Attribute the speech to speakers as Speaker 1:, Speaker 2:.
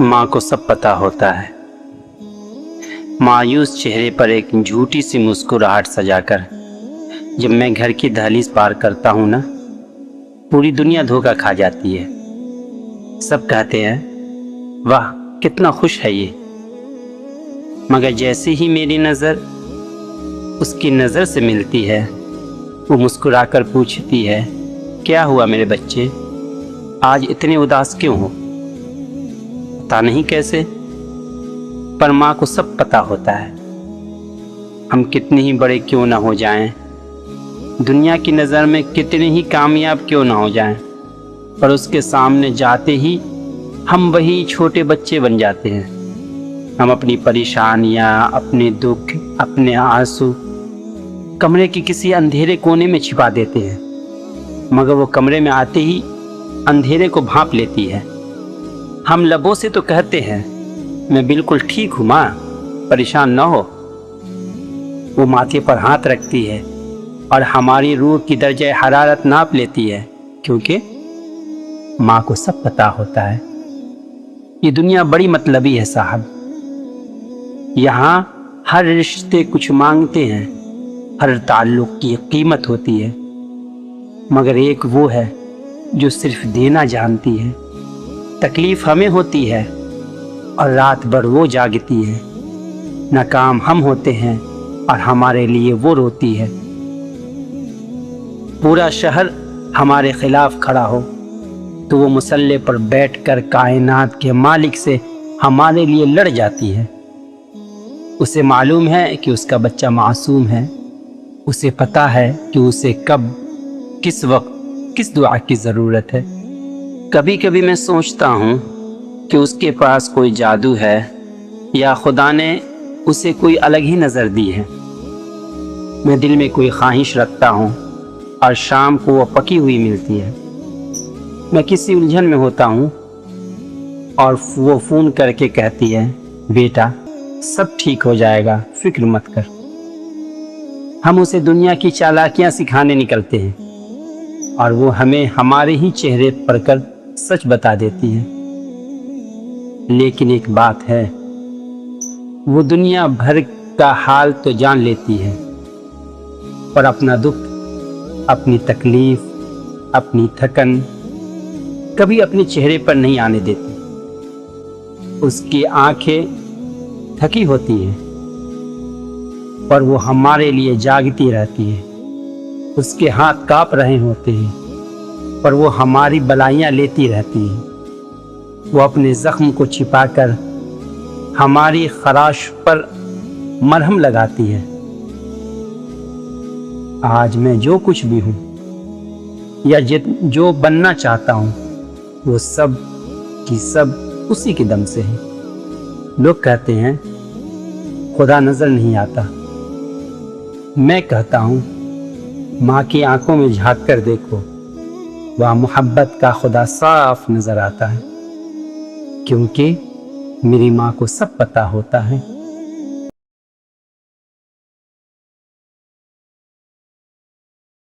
Speaker 1: माँ को सब पता होता है। मायूस चेहरे पर एक झूठी सी मुस्कुराहट सजाकर जब मैं घर की दहलीज पार करता हूँ ना, पूरी दुनिया धोखा खा जाती है। सब कहते हैं वाह कितना खुश है ये, मगर जैसे ही मेरी नज़र उसकी नज़र से मिलती है, वो मुस्कुराकर पूछती है, क्या हुआ मेरे बच्चे, आज इतने उदास क्यों हो? पता नहीं कैसे, पर माँ को सब पता होता है। हम कितने ही बड़े क्यों ना हो जाएं, दुनिया की नज़र में कितने ही कामयाब क्यों ना हो जाएं, पर उसके सामने जाते ही हम वही छोटे बच्चे बन जाते हैं। हम अपनी परेशानियाँ, अपने दुख, अपने आंसू कमरे के किसी अंधेरे कोने में छिपा देते हैं, मगर वो कमरे में आते ही अंधेरे को भांप लेती है। हम लबों से तो कहते हैं मैं बिल्कुल ठीक हूँ माँ, परेशान न हो। वो माथे पर हाथ रखती है और हमारी रूह की दर्जे हरारत नाप लेती है, क्योंकि माँ को सब पता होता है। ये दुनिया बड़ी मतलबी है साहब। यहाँ हर रिश्ते कुछ मांगते हैं, हर ताल्लुक की कीमत होती है, मगर एक वो है जो सिर्फ देना जानती है। तकलीफ हमें होती है और रात भर वो जागती है। नाकाम हम होते हैं और हमारे लिए वो रोती है। पूरा शहर हमारे खिलाफ खड़ा हो तो वो मुसल्ले पर बैठकर कायनात के मालिक से हमारे लिए लड़ जाती है। उसे मालूम है कि उसका बच्चा मासूम है। उसे पता है कि उसे कब, किस वक्त, किस दुआ की ज़रूरत है। कभी कभी मैं सोचता हूँ कि उसके पास कोई जादू है या खुदा ने उसे कोई अलग ही नज़र दी है। मैं दिल में कोई ख्वाहिश रखता हूँ और शाम को वो पकी हुई मिलती है। मैं किसी उलझन में होता हूँ और वो फ़ोन करके कहती है, बेटा सब ठीक हो जाएगा, फिक्र मत कर। हम उसे दुनिया की चालाकियाँ सिखाने निकलते हैं और वो हमें हमारे ही चेहरे पर कर सच बता देती है। लेकिन एक बात है, वो दुनिया भर का हाल तो जान लेती है, पर अपना दुख, अपनी तकलीफ, अपनी थकन कभी अपने चेहरे पर नहीं आने देती। उसकी आंखें थकी होती हैं, पर वो हमारे लिए जागती रहती है। उसके हाथ कांप रहे होते हैं, पर वो हमारी बलाइयाँ लेती रहती है। वो अपने ज़ख्म को छिपाकर हमारी खराश पर मरहम लगाती है। आज मैं जो कुछ भी हूँ या जो बनना चाहता हूँ, वो सब की सब उसी के दम से है। लोग कहते हैं खुदा नज़र नहीं आता। मैं कहता हूँ माँ की आंखों में झांक कर देखो, वह मोहब्बत का खुदा साफ नज़र आता है, क्योंकि मेरी माँ को सब पता होता है।